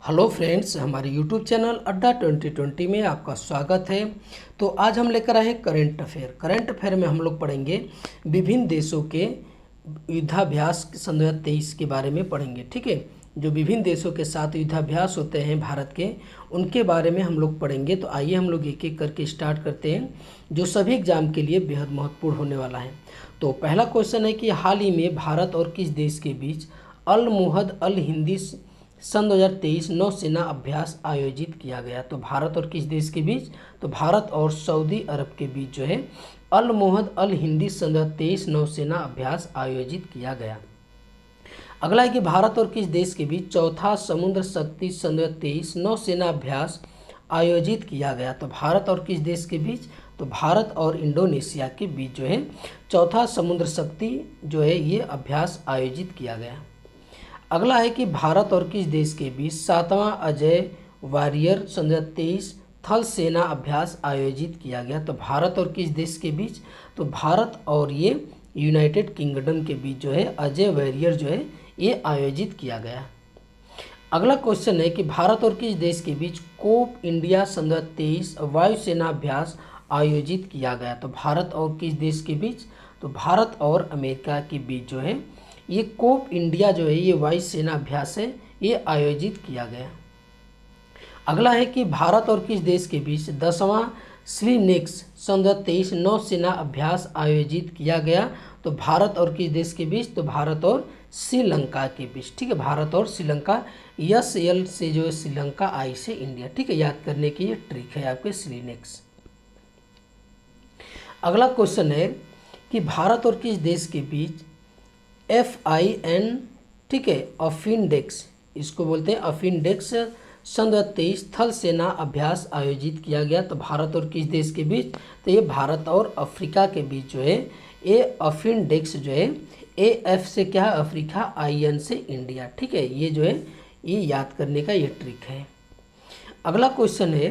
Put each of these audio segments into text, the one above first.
Hello friends, हमारे YouTube channel अड्डा 2020 में आपका स्वागत है। तो आज हम लेकर आए हैं करंट अफेयर। करंट अफेयर में हम लोग पढ़ेंगे विभिन्न देशों के युद्धाभ्यास सन 2023 के बारे में पढ़ेंगे। ठीक है, जो विभिन्न देशों के साथ युद्धाभ्यास होते हैं भारत के, उनके बारे में हम लोग पढ़ेंगे। तो आइए हम लोग एक एक करके स्टार्ट करते हैं, जो सभी एग्जाम के लिए बेहद महत्वपूर्ण होने वाला है। तो पहला क्वेश्चन है कि हाल ही में भारत और किस देश के बीच अल मुहद अल हिंदी सन 2023 नौसेना अभ्यास आयोजित किया गया। तो भारत और किस देश के बीच? तो भारत और सऊदी अरब के बीच जो है अल मुहद अल हिंदी सन 2023 नौसेना अभ्यास आयोजित किया गया। अगला है कि भारत और किस देश के बीच चौथा समुद्र शक्ति सन 2023 नौसेना अभ्यास आयोजित किया गया। तो भारत और किस देश के बीच? तो भारत और इंडोनेशिया के बीच जो है चौथा समुद्र शक्ति जो है ये अभ्यास आयोजित किया गया। अगला है कि भारत और किस देश के बीच 7वां अजय वॉरियर सन 2023 थल सेना अभ्यास आयोजित किया गया। तो भारत और किस देश के बीच? तो भारत और ये यूनाइटेड किंगडम के बीच जो है अजय वॉरियर जो है ये आयोजित किया गया। अगला क्वेश्चन है कि भारत और किस देश के बीच कोप इंडिया सन 2023 वायुसेना अभ्यास आयोजित किया गया। तो भारत और किस देश के बीच? तो भारत और अमेरिका के बीच जो है ये कोप इंडिया जो है ये वायुसेना अभ्यास है ये आयोजित किया गया। अगला है कि भारत और किस देश के बीच 10वां श्रीनेक्स सन 2023 नौसेना अभ्यास आयोजित किया गया। तो भारत और किस देश के बीच? तो भारत और श्रीलंका के बीच। ठीक है, भारत और श्रीलंका, यस एल से जो है श्रीलंका, आई से इंडिया। ठीक है, याद करने की ये ट्रिक है आपके श्रीनेक्स। अगला क्वेश्चन है कि भारत और किस देश के बीच FIN, ठीक है, अफिनडेक्स, इसको बोलते हैं अफिनडेक्स सन 2023 थल सेना अभ्यास आयोजित किया गया। तो भारत और किस देश के बीच? तो ये भारत और अफ्रीका के बीच जो है ये अफिनडेक्स जो है AF से क्या है अफ्रीका, IN से इंडिया। ठीक है, ये जो है ये याद करने का ये ट्रिक है। अगला क्वेश्चन है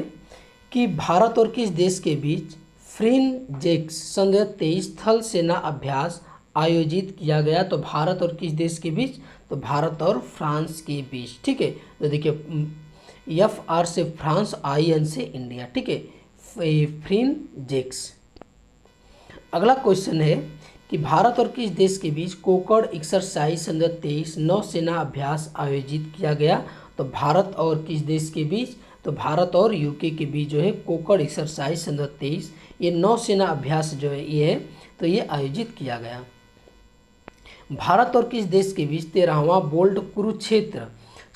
कि भारत और किस देश के बीच फ्रिनजेक्स सन 2023 थल सेना अभ्यास आयोजित किया गया। तो भारत और किस देश के बीच? तो भारत और फ्रांस के बीच। ठीक है, तो देखिए FR से फ्रांस, IN से इंडिया। ठीक है, फ्रिनजेक्स। अगला क्वेश्चन है कि भारत और किस देश के बीच कोकड़ एक्सरसाइज सन 2023 नौसेना अभ्यास आयोजित किया गया। तो भारत और किस देश के बीच? तो भारत और UK के बीच जो है कोकड़ एक्सरसाइज सन 2023 ये नौसेना अभ्यास जो है ये है तो ये आयोजित किया गया। भारत और किस देश के बीच 13वां बोल्ड कुरुक्षेत्र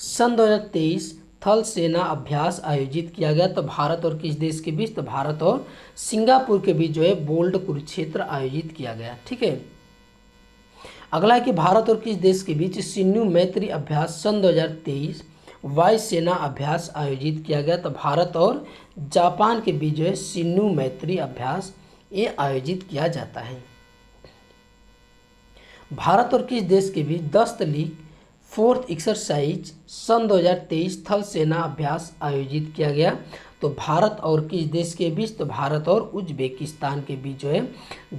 सन 2023 थल सेना अभ्यास आयोजित किया गया। तो भारत और किस देश के बीच? तो भारत और सिंगापुर के बीच जो है बोल्ड कुरुक्षेत्र आयोजित किया गया। ठीक है, अगला है कि भारत और किस देश के बीच सिन्धु मैत्री अभ्यास सन 2023 वायुसेना अभ्यास आयोजित किया गया। तो भारत और जापान के बीच जो है सिन्धु मैत्री अभ्यास ये आयोजित किया जाता है। भारत और किस देश के बीच 10 लीग फोर्थ एक्सरसाइज सन 2023 थल सेना अभ्यास आयोजित किया गया। तो भारत और किस देश के बीच? तो भारत और उज्बेकिस्तान के बीच जो है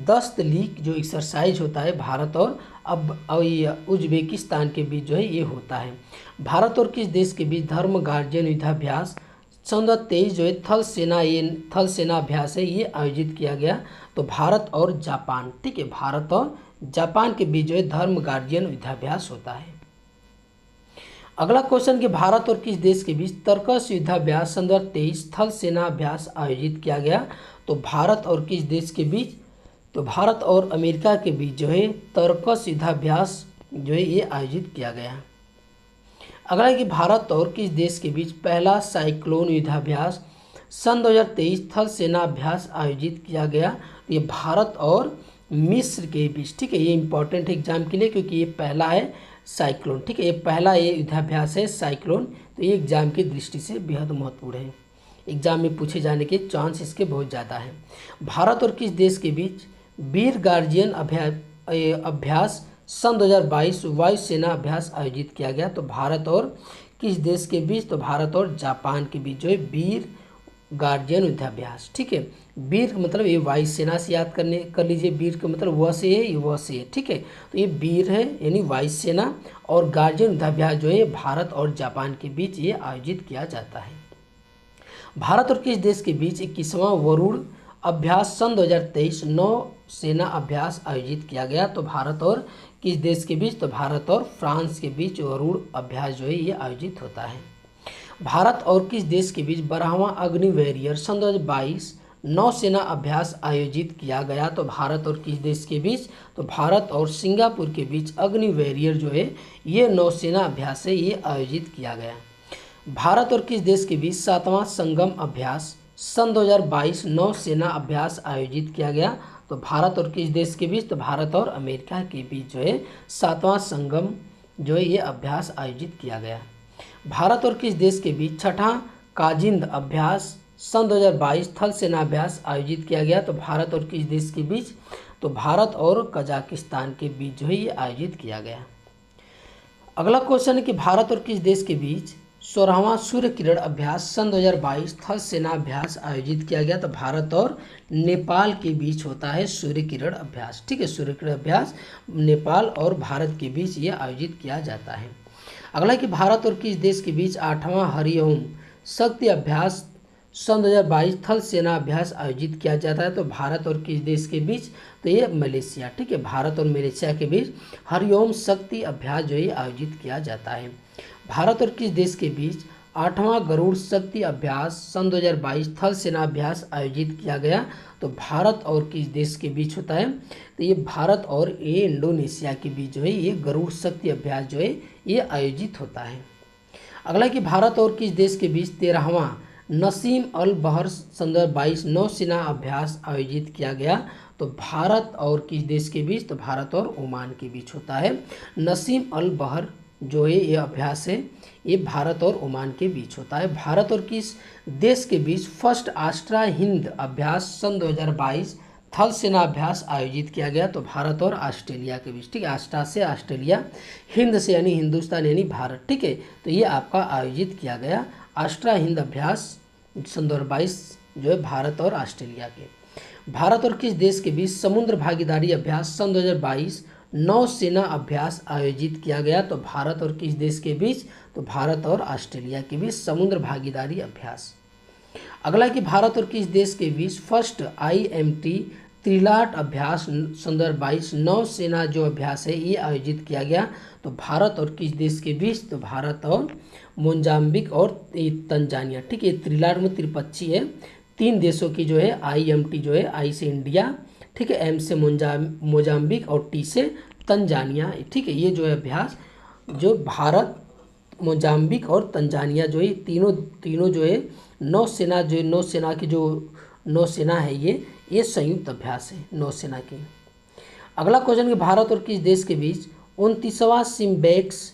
10 लीग जो एक्सरसाइज होता है भारत और उज्बेकिस्तान के बीच जो है ये होता है। भारत और किस देश के बीच धर्म गार्जियन युद्धाभ्यास सन 2023 जो है थल सेना अभ्यास है ये आयोजित किया गया। तो भारत और जापान, ठीक है, भारत और जापान के बीच जो है धर्म गार्जियन युद्धाभ्यास होता है। अगला क्वेश्चन कि भारत और किस देश के बीच तर्कस युद्धाभ्यास सन 2023 थल सेना अभ्यास आयोजित किया गया। तो भारत और किस देश के बीच? तो भारत और अमेरिका के बीच जो है तर्कस युद्धाभ्यास जो है ये आयोजित किया गया। अगला है कि भारत और किस देश के बीच पहला साइक्लोन युद्धाभ्यास सन 2023 थल सेना अभ्यास आयोजित किया गया। ये भारत और मिस्र के बीच। ठीक है, ये इंपॉर्टेंट है एग्जाम के लिए क्योंकि ये पहला है साइक्लोन। ठीक है, ये पहला ये युद्धाभ्यास है साइक्लोन, तो ये एग्जाम की दृष्टि से बेहद महत्वपूर्ण है। एग्जाम में पूछे जाने के चांस इसके बहुत ज़्यादा हैं। भारत और किस देश के बीच वीर गार्जियन अभ्यास सन 2022 वायुसेना अभ्यास आयोजित किया गया। तो भारत और किस देश के बीच? तो भारत और जापान के बीच जो है गार्जियन युद्धाभ्यास। ठीक है, वीर का मतलब ये वायुसेना से याद कर लीजिए, वीर का मतलब वह से है, ये वह से है। ठीक है, तो ये वीर है यानी वायुसेना, और गार्जियन युद्धाभ्यास जो है भारत और जापान के बीच ये आयोजित किया जाता है। भारत और किस देश के बीच 21वां वरुण अभ्यास सन 2023 नौ सेना अभ्यास आयोजित किया गया? तो भारत और किस देश के बीच? तो भारत और फ्रांस के बीच वरुण अभ्यास जो है ये आयोजित होता है। भारत और किस देश के बीच 12वां अग्नि वॉरियर सन 2022 नौसेना अभ्यास आयोजित किया गया? तो भारत और किस देश के बीच? तो भारत और सिंगापुर के बीच अग्नि वॉरियर जो है ये नौसेना अभ्यास है ये आयोजित किया गया। भारत और किस देश के बीच 7वां संगम अभ्यास सन 2022 नौसेना अभ्यास आयोजित किया गया? तो भारत और किस देश के बीच? तो भारत और अमेरिका के बीच जो है 7वां संगम जो है ये अभ्यास आयोजित किया गया। भारत और किस देश के बीच 6वां काजिंद अभ्यास सन 2022 थल सेना अभ्यास आयोजित किया गया? तो भारत और किस देश के बीच? तो भारत और कजाकिस्तान के बीच जो है ये आयोजित किया गया। अगला क्वेश्चन है कि भारत और किस देश के बीच 16वां सूर्य किरण अभ्यास सन 2022 थल सेना अभ्यास आयोजित किया गया? तो भारत और नेपाल के बीच होता है सूर्य किरण अभ्यास। ठीक है, सूर्य किरण अभ्यास नेपाल और भारत के बीच ये आयोजित किया जाता है। अगला कि भारत और किस देश के बीच 8वां हरिओम शक्ति अभ्यास सन 2022 थल सेना अभ्यास आयोजित किया जाता है? तो भारत और किस देश के बीच? तो ये मलेशिया। ठीक है, भारत और मलेशिया के बीच हरिओम शक्ति अभ्यास जो है आयोजित किया जाता है। भारत और किस देश के बीच 8वां गरुड़ शक्ति अभ्यास सन 2022 थल सेना अभ्यास आयोजित किया गया? तो भारत और किस देश के बीच होता है? तो ये भारत और ये इंडोनेशिया के बीच जो है ये गरुड़ शक्ति अभ्यास जो है ये आयोजित होता है। अगला कि भारत और किस देश के बीच 13वां नसीम अल बहर सन 2022 नौसेना अभ्यास आयोजित किया गया? तो भारत और किस देश के बीच? तो भारत और ओमान के बीच होता है। नसीम अल बहर जो है ये अभ्यास है ये भारत और ओमान के बीच होता है। भारत और किस देश के बीच फर्स्ट आस्ट्रा हिंद अभ्यास सन 2022 थल सेना अभ्यास आयोजित किया गया? तो भारत और ऑस्ट्रेलिया के बीच। ठीक है, आस्ट्रा से ऑस्ट्रेलिया, हिंद से यानी हिंदुस्तान यानी भारत। ठीक है, तो ये आपका आयोजित किया गया आस्ट्रा हिंद अभ्यास सन 2022 जो है भारत और ऑस्ट्रेलिया के। भारत और किस देश के बीच समुद्र भागीदारी अभ्यास सन 2022 नौसेना अभ्यास आयोजित किया गया? तो भारत और किस देश के बीच? तो भारत और ऑस्ट्रेलिया के बीच समुद्र भागीदारी अभ्यास। अगला कि भारत और किस देश के बीच फर्स्ट IMT त्रिलाट अभ्यास सन 2022 नौसेना जो अभ्यास है ये आयोजित किया गया? तो भारत और किस देश के बीच? तो भारत और मोजाम्बिक और तंजानिया। ठीक है, त्रिलाट में त्रिपक्षी है, 3 देशों की जो है IMT जो है, I से इंडिया, ठीक है, M से मोजाम्बिक और T से तंजानिया। ठीक है, ये जो है अभ्यास जो भारत, मोजाम्बिक और तंजानिया जो है तीनों जो है नौसेना जो है नौसेना की जो नौसेना है ये संयुक्त अभ्यास है नौसेना की। अगला क्वेश्चन कि भारत और किस देश के बीच 29वां सिम्बेक्स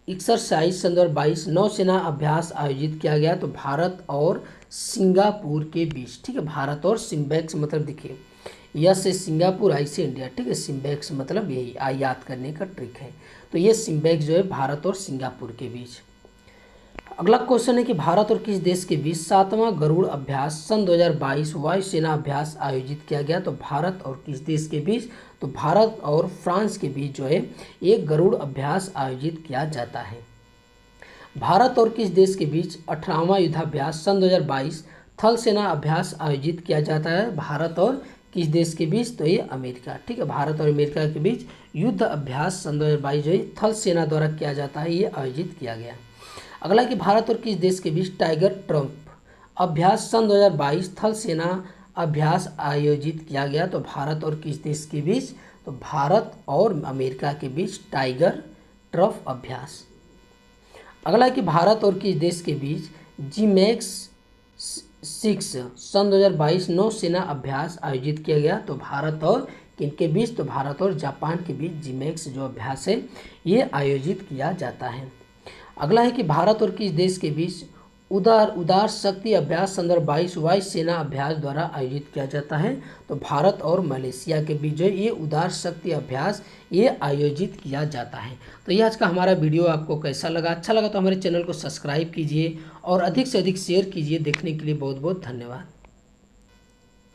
एक्सरसाइज सन 2022 नौसेना अभ्यास आयोजित किया गया? तो भारत और सिंगापुर के बीच। ठीक है, भारत और सिम्बेक्स मतलब देखिए यस से सिंगापुर, आई से इंडिया। ठीक है, सिम्बेक्स मतलब यही याद करने का ट्रिक है। तो ये सिम्बेक्स जो है भारत और सिंगापुर के बीच। अगला क्वेश्चन है कि भारत और किस देश के बीच 7वां गरुड़ अभ्यास सन 2022 वायुसेना अभ्यास आयोजित किया गया? तो भारत और किस देश के बीच? तो भारत और फ्रांस के बीच जो है एक गरुड़ अभ्यास आयोजित किया जाता है। भारत और किस देश के बीच 18वां युद्धाभ्यास सन 2022 थल सेना अभ्यास आयोजित किया जाता है? भारत और किस देश के बीच? तो ये अमेरिका। ठीक है, भारत और अमेरिका के बीच युद्ध अभ्यास सन 2022 जो है थल सेना द्वारा किया जाता है ये आयोजित किया गया। अगला कि भारत और किस देश के बीच टाइगर ट्रम्प अभ्यास सन 2022 थल सेना अभ्यास आयोजित किया गया? तो भारत और किस देश के बीच? तो भारत और अमेरिका के बीच टाइगर ट्रम्प अभ्यास। अगला कि भारत और किस देश के बीच GMAX 6 सन 2022 नौसेना अभ्यास आयोजित किया गया? तो भारत और किनके बीच? तो भारत और जापान के बीच GMAX जो अभ्यास है ये आयोजित किया जाता है। अगला है कि भारत और किस देश के बीच उदार शक्ति अभ्यास संदर्भ 22 वायुसेना अभ्यास द्वारा आयोजित किया जाता है। तो भारत और मलेशिया के बीच जो ये उदार शक्ति अभ्यास ये आयोजित किया जाता है। तो ये आज का हमारा वीडियो आपको कैसा लगा? अच्छा लगा तो हमारे चैनल को सब्सक्राइब कीजिए और अधिक से अधिक शेयर कीजिए। देखने के लिए बहुत बहुत धन्यवाद।